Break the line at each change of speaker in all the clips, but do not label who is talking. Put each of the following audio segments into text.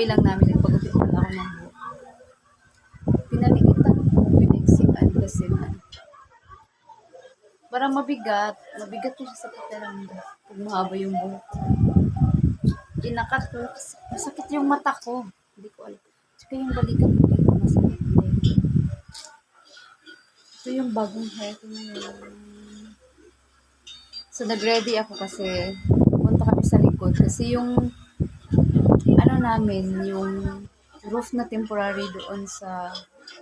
Kakauwi lang namin, nagpagupit pala ako ng buhok. Pinaligitan ko, pinaksian kasi na. Parang mabigat ko siya sa pakiramdam. Pag mahaba yung buhok. Inakat ko, masakit yung mata ko. Hindi ko alam. Tsaka yung balikat ko dito, masakit din. Ito yung bagong hair ko ngayon. So, nag-ready ako kasi punta kami sa likod. Kasi yung ano namin, yung roof na temporary doon sa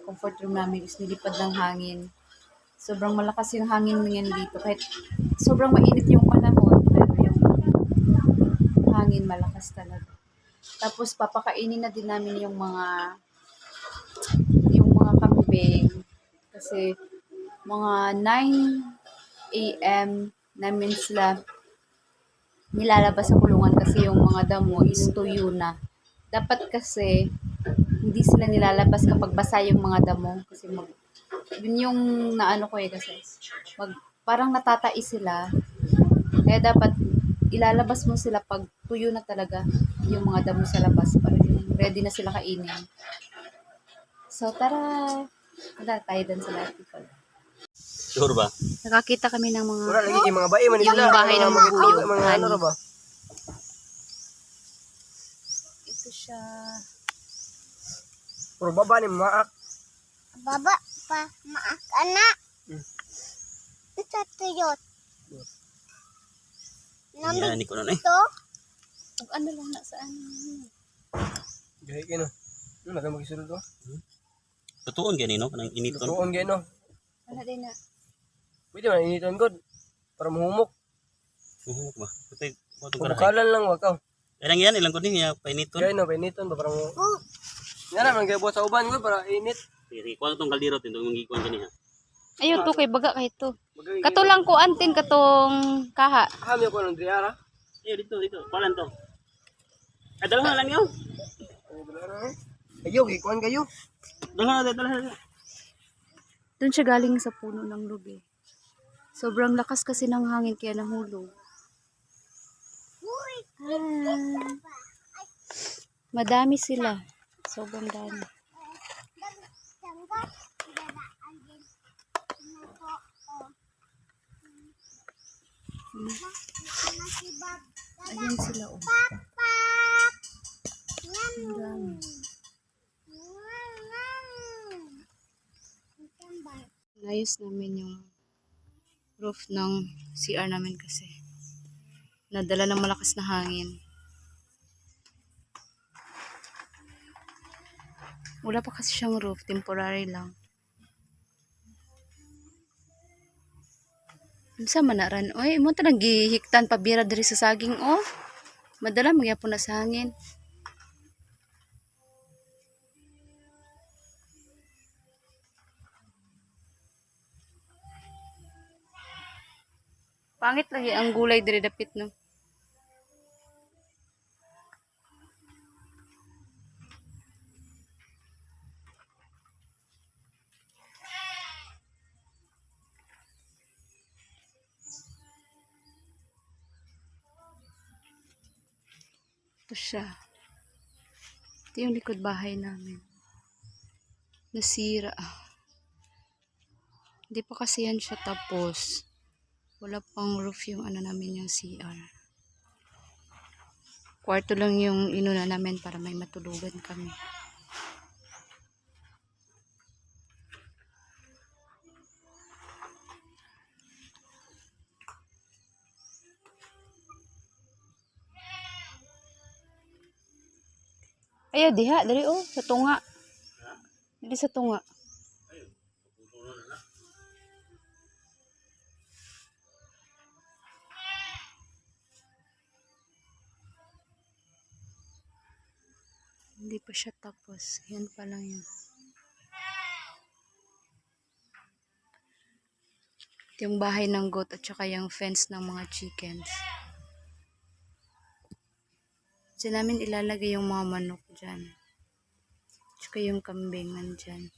comfort room namin is nilipad ng hangin. Sobrang malakas yung hangin ngayon dito. Kahit sobrang mainit yung panahon, pero yung hangin malakas talaga. Tapos papakainin na din namin yung mga kambing. Kasi mga 9 a.m. namin sila nilalabas sa kulungan kasi yung mga damo is tuyo na. Dapat kasi hindi sila nilalabas kapag basa yung mga damo kasi yun yung naano ko kasi parang natatai sila. Kaya dapat ilalabas mo sila pag tuyo na talaga yung mga damo sa labas para yung ready na sila kainin. So tara, punta tayo dun sa article.
Sure ba?
Nakakita kami ng mga
Wala lagi mga bae man
yung bahay ng mga kuyo.
mga ano ra ba?
Ito siya.
Puro baba ni maak.
Baba pa maak anak. Ito tuyot.
Yan, ni ko nun eh.
Ito.
Pag ano lang na sa ano.
Gahi kino. Ano na magisulod to?
Tutuon gani no kanang initon.
Tuon gino.
Wala din na.
Pwede man initon god. Para mahumok.
Uhuk ba? Patay wato ka.
Bukalan lang wakaw.
Yan yan ilang ko din ya painiton.
Gay no painiton ba para mo. Nga naman gay sa uban ko para init.
Diri ko tong kaldero tin tong gikuan kani ha.
Ayun to kay baga kay to. Kato lang ko antin katong kaha.
Hami ko ng driara.
Dito. Palan to. Dalawa lang yo.
Ayo gikuan kayo.
Dalawa.
Doon siya galing sa puno ng lubi. Sobrang lakas kasi ng hangin kaya nahulog. Madami sila. Sobrang dami. Ayan sila oh. Ang dami. Nayos namin yung roof ng CR namin kasi nadala ng malakas na hangin. Wala pa kasi siyang roof, temporary lang. Bisa manaran, oy, mo ta nagihiktan pabira diri sa saging oh. Madala magyapon na sa hangin. Pangit lagi ang gulay diri dapit no. Ito siya. Ito yung likod bahay namin. Nasira. Hindi pa kasi yan siya tapos. Wala pang roof yung ano namin yung CR. Kwarto lang yung inuna namin para may matulugan kami. Ayaw diha, dari oh, sa tunga. Dili sa tunga. Hindi pa siya tapos. Yan pa lang yun. Ito yung bahay ng goat at saka yung fence ng mga chickens. Diyan namin ilalagay yung mga manok dyan. Tsaka yung kambing nandyan.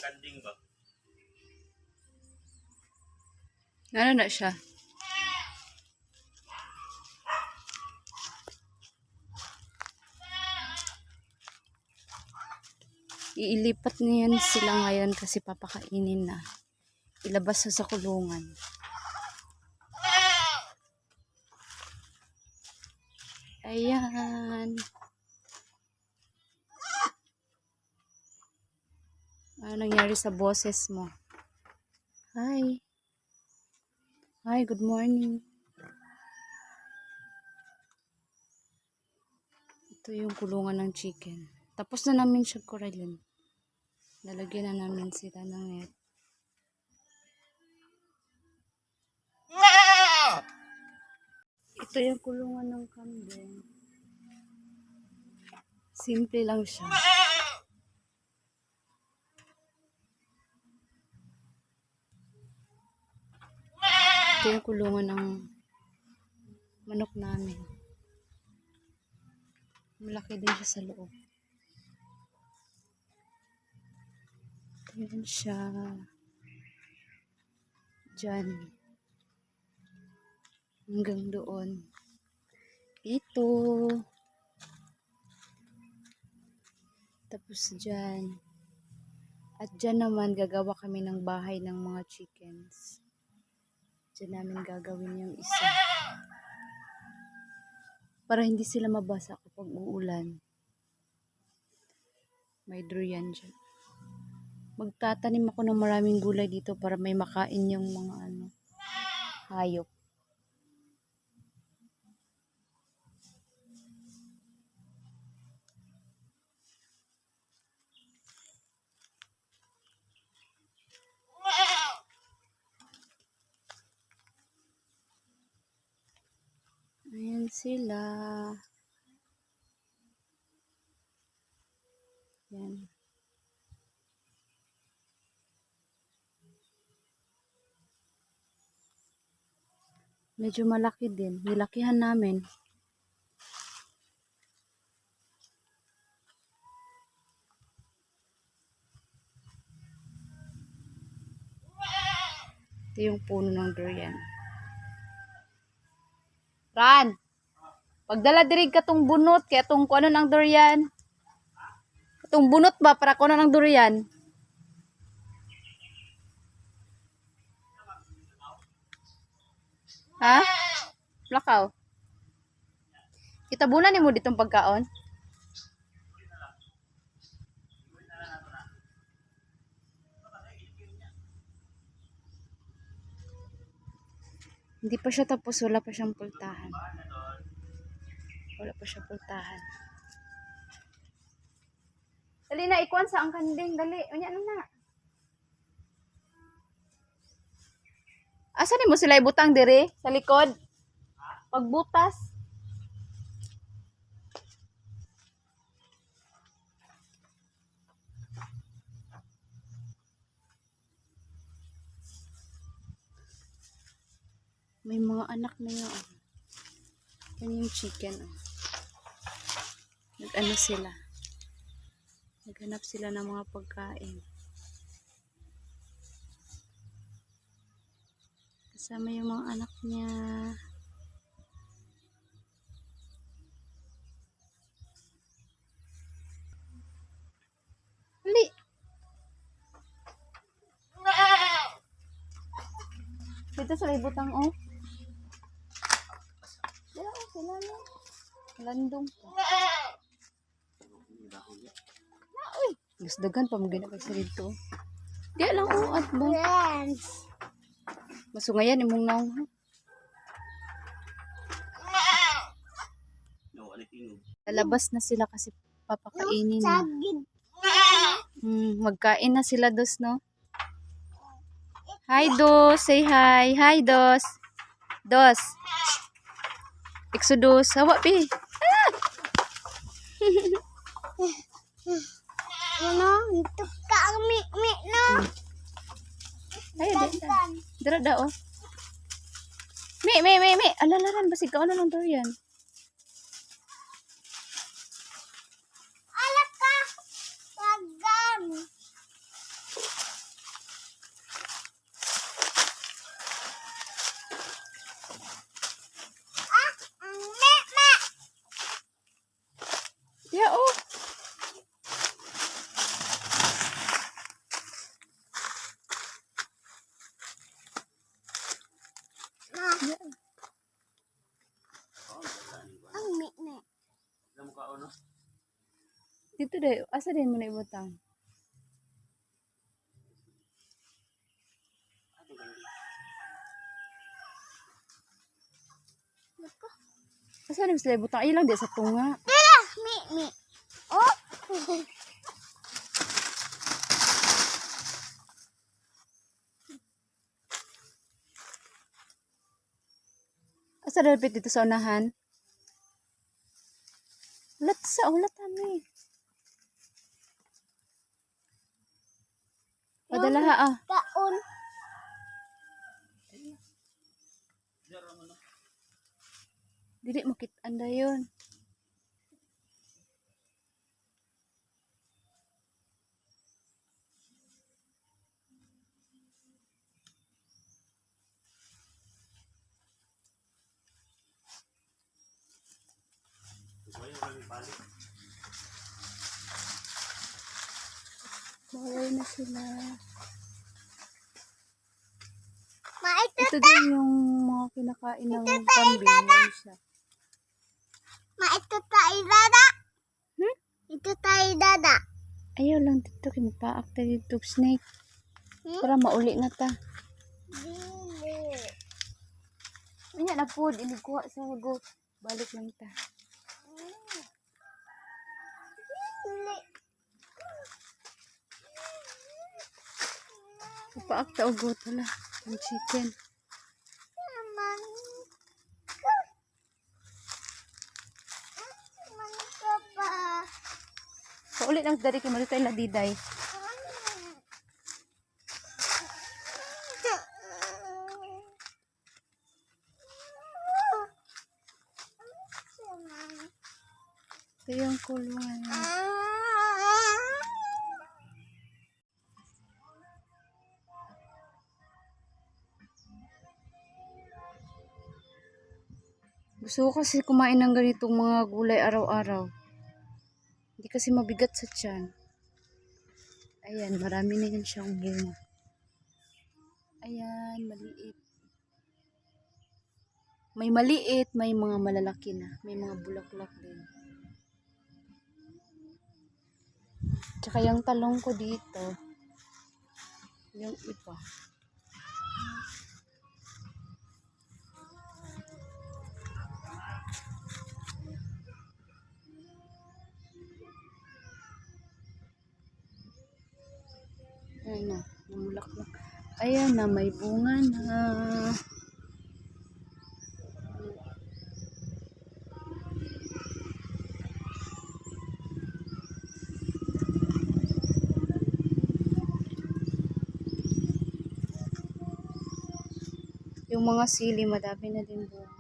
Kanding ba?
Ano na siya? Iilipat niyan sila ngayon kasi papakainin na. Ilabas sa kulungan. Ayan. Ano nangyari sa boses mo? Hi. Hi, good morning. Ito yung kulungan ng chicken. Tapos na namin siya koralin. Nalagyan na namin sila ng net. Ito yung kulungan ng kambing. Simple lang siya. Ito yung kulungan ng manok namin. Malaki din siya sa loob. Ayan siya. Diyan. Hanggang doon. Ito. Tapos dyan. At dyan naman gagawa kami ng bahay ng mga chickens. Dyan namin gagawin yung isa. Para hindi sila mabasa kapag uulan. May durian dyan. Magtatanim ako ng maraming gulay dito para may makain yung mga hayop. Ayan sila. Yan. Medyo malaki din. Nilakihan namin. Ito yung puno ng durian. Ran! Pagdala dirig ka tong bunot, kaya tong kuano ng durian. Itong bunot ba para kuano ng durian? Ha? Lakaw. Itabunan ni mo ditong pagkaon? Hindi pa siya tapos, wala pa siyang pultahan. Wala pa siyang pultahan. Dali na, ikuan sa ang kanding. Dali, unya na. Asa ni mo sila ibutang dire? Sa likod? Pagbutas? May mga anak na yun. Yan yung chicken. Nag-ano sila. Naghanap sila ng mga pagkain. Kasama yung mga anak niya. Hali! Dito sa ibutang oh. Dito oh, sila na. Landong pa. Uy! Mas dagan pa mo ginagay sa dito. Di lang oh, at ba?
Friends.
Masungayan imong naong ha.
No, alitingog.
Lalabas na sila kasi papakainin na.
Sagid.
Magkain na sila dos, no? Hi, Dos. Say hi. Hi, Dos. Dos. Exodus. Hawa, pi.
Ano? Untuk ka ang mi no.
Ay, dira da, oh. Mi. Alalaran, basig ka. Ano lang to yan?
Alak ka. Wagam.
Dito deh. Asa din mo na ibutang? Asa din sila ibutang? Ay lang di sa tunga.
Dila, mi. Oh.
Asa dapat dito sa unahan? Ulat sa ulat kami. Padala ha ah.
Kaon.
Dili makit-anda yun. Mawala na sila.
Maito,
Ito din yung mga kinakain ng kambing. Yan siya.
maito tayo dada.
Hmm?
Ito tayo dada.
Ayaw lang dito. Kimpaak tayo dito snake. Para mauli na ta.
Dili.
Ano na po. Inigkuha sa hugot. Balik lang ta.
Dili.
Kimpaak ta hugot. Wala. Ang chicken.
Naman ka pa.
Paulit lang dari kay Maritay Ladiday. Ito yung kulungan. Gusto ko kasi kumain ng ganitong mga gulay araw-araw. Hindi kasi mabigat sa tiyan. Ayan, marami na yan siyang bunga. Ayan, maliit. May maliit, may mga malalaki na. May mga bulaklak din. Tsaka yung talong ko dito, yung iba. Ayan na, namulaklak. Ayan na, may bunga na. Yung mga sili, madami na din bunga.